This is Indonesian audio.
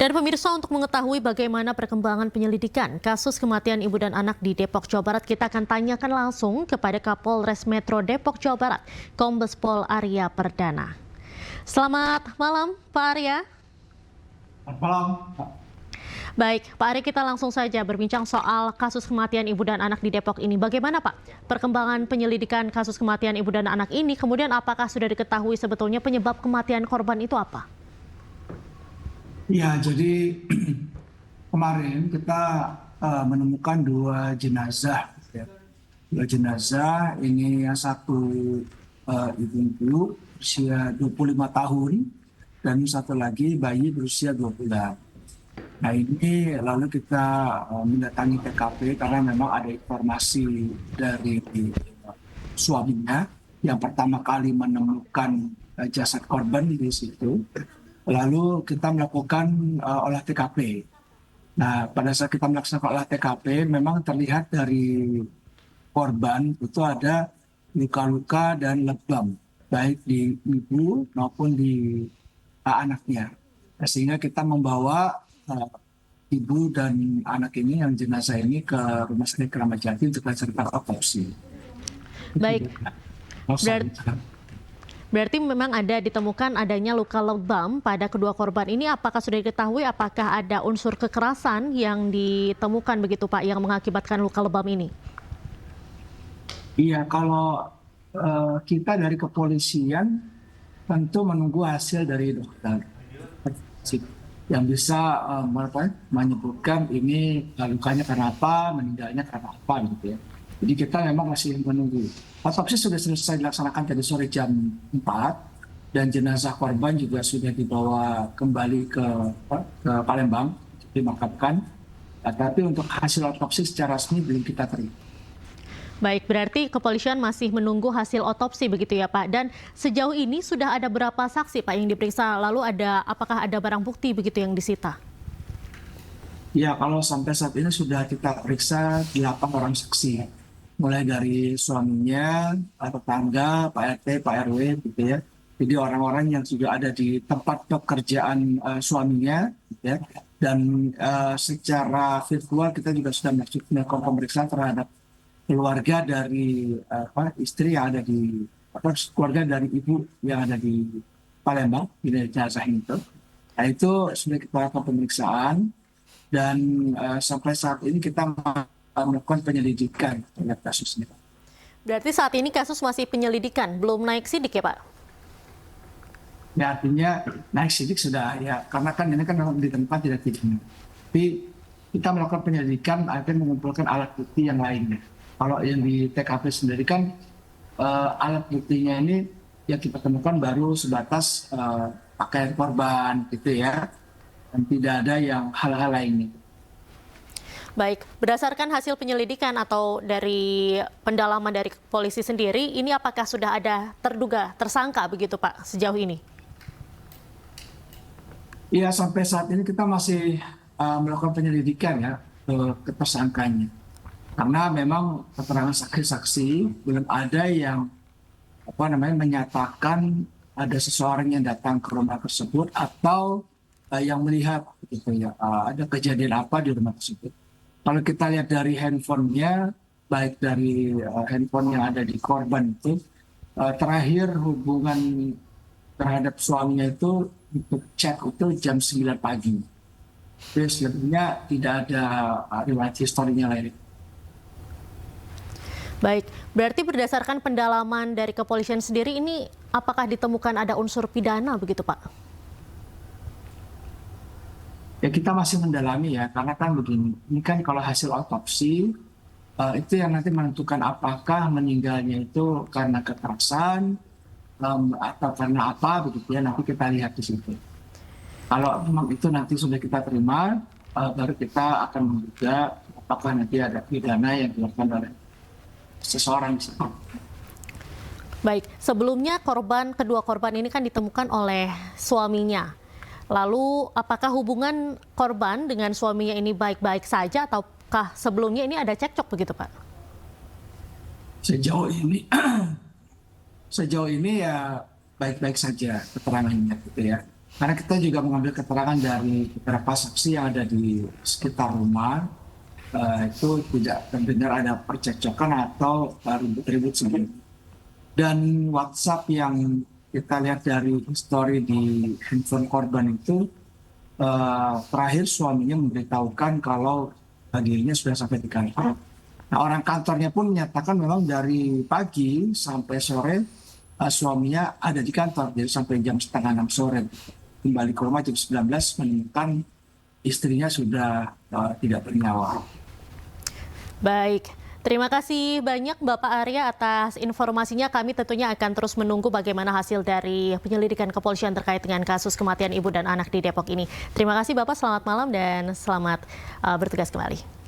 Dan pemirsa, untuk mengetahui bagaimana perkembangan penyelidikan kasus kematian ibu dan anak di Depok, Jawa Barat, kita akan tanyakan langsung kepada Kapolres Metro Depok, Jawa Barat, Kombes Pol Arya Perdana. Selamat malam, Pak Arya. Selamat malam. Baik, Pak Arya, kita langsung saja berbincang soal kasus kematian ibu dan anak di Depok ini. Bagaimana, Pak, perkembangan penyelidikan kasus kematian ibu dan anak ini? Kemudian apakah sudah diketahui sebetulnya penyebab kematian korban itu apa? Ya, jadi kemarin kita menemukan dua jenazah. Ya. Dua jenazah, ini yang satu ibu berusia 25 tahun dan satu lagi bayi berusia 2 bulan. Nah, ini lalu kita mendatangi TKP karena memang ada informasi dari suaminya yang pertama kali menemukan jasad korban di situ. Lalu kita melakukan olah TKP. Nah, pada saat kita melaksanakan olah TKP, memang terlihat dari korban itu ada luka-luka dan lebam, baik di ibu maupun di anaknya. Sehingga kita membawa ibu dan anak ini, yang jenazah ini, ke Rumah Sakit Kramat Jati untuk dilaksanakan otopsi. Baik. Berarti memang ada ditemukan adanya luka lebam pada kedua korban ini. Apakah sudah diketahui apakah ada unsur kekerasan yang ditemukan begitu, Pak, yang mengakibatkan luka lebam ini? Iya, kalau kita dari kepolisian tentu menunggu hasil dari dokter yang bisa menyebutkan ini lukanya karena apa, meninggalnya karena apa gitu ya. Jadi kita memang masih menunggu. Otopsi sudah selesai dilaksanakan tadi sore jam 4 dan jenazah korban juga sudah dibawa kembali ke Palembang dimakamkan. Tapi untuk hasil otopsi secara resmi belum kita terima. Baik, berarti kepolisian masih menunggu hasil otopsi begitu ya, Pak. Dan sejauh ini sudah ada berapa saksi, Pak, yang diperiksa? Lalu apakah ada barang bukti begitu yang disita? Ya, kalau sampai saat ini sudah kita periksa 8 orang saksi. Mulai dari suaminya, tetangga, Pak RT, Pak RW, gitu ya. Jadi orang-orang yang juga ada di tempat pekerjaan suaminya, gitu ya. Dan secara virtual kita juga sudah melakukan pemeriksaan terhadap keluarga dari istri yang ada di, keluarga dari ibu yang ada di Palembang, di jenazah itu. Nah, itu sudah kita lakukan pemeriksaan dan sampai saat ini kita melakukan penyelidikan terhadap kasusnya. Berarti saat ini kasus masih penyelidikan, belum naik sidik ya, Pak? Ya, artinya naik sidik sudah ya, karena kan ini kan di tempat tidak pidana. Tapi kita melakukan penyelidikan akan mengumpulkan alat bukti yang lainnya. Kalau yang di TKP sendiri kan alat buktinya ini yang kita temukan baru sebatas pakaian korban gitu ya, dan tidak ada yang hal-hal lainnya. Baik, berdasarkan hasil penyelidikan atau dari pendalaman dari polisi sendiri, ini apakah sudah ada terduga tersangka begitu, Pak, sejauh ini? Iya, sampai saat ini kita masih melakukan penyelidikan ya ke tersangkanya. Karena memang keterangan saksi-saksi belum ada yang menyatakan ada seseorang yang datang ke rumah tersebut atau yang melihat gitu ya, ada kejadian apa di rumah tersebut. Kalau kita lihat dari handphonenya, baik dari handphone yang ada di korban itu, terakhir hubungan terhadap suaminya itu untuk chat itu jam 9 pagi. Terus sebenarnya tidak ada riwayat historinya lain. Baik, berarti berdasarkan pendalaman dari kepolisian sendiri ini, apakah ditemukan ada unsur pidana begitu, Pak? Ya, kita masih mendalami ya, karena kan begini, ini kan kalau hasil otopsi, itu yang nanti menentukan apakah meninggalnya itu karena kekerasan, atau karena apa begitu ya, nanti kita lihat di situ. Kalau memang itu nanti sudah kita terima, baru kita akan menduga apakah nanti ada pidana yang dilakukan oleh seseorang di situ. Baik, sebelumnya kedua korban ini kan ditemukan oleh suaminya. Lalu apakah hubungan korban dengan suaminya ini baik-baik saja ataukah sebelumnya ini ada cekcok begitu, Pak? Sejauh ini ya baik-baik saja keterangannya gitu ya. Karena kita juga mengambil keterangan dari beberapa saksi yang ada di sekitar rumah, itu tidak terdengar ada percekcokan atau ribut-ribut sebelumnya. Dan WhatsApp yang kita lihat dari histori di handphone korban itu, terakhir suaminya memberitahukan kalau dirinya sudah sampai di kantor. Nah, orang kantornya pun menyatakan memang dari pagi sampai sore suaminya ada di kantor, jadi sampai jam setengah 6 sore. Kembali ke rumah jam 19 menemukan istrinya sudah tidak bernyawa. Baik, terima kasih banyak Bapak Arya atas informasinya. Kami tentunya akan terus menunggu bagaimana hasil dari penyelidikan kepolisian terkait dengan kasus kematian ibu dan anak di Depok ini. Terima kasih Bapak, selamat malam dan selamat bertugas kembali.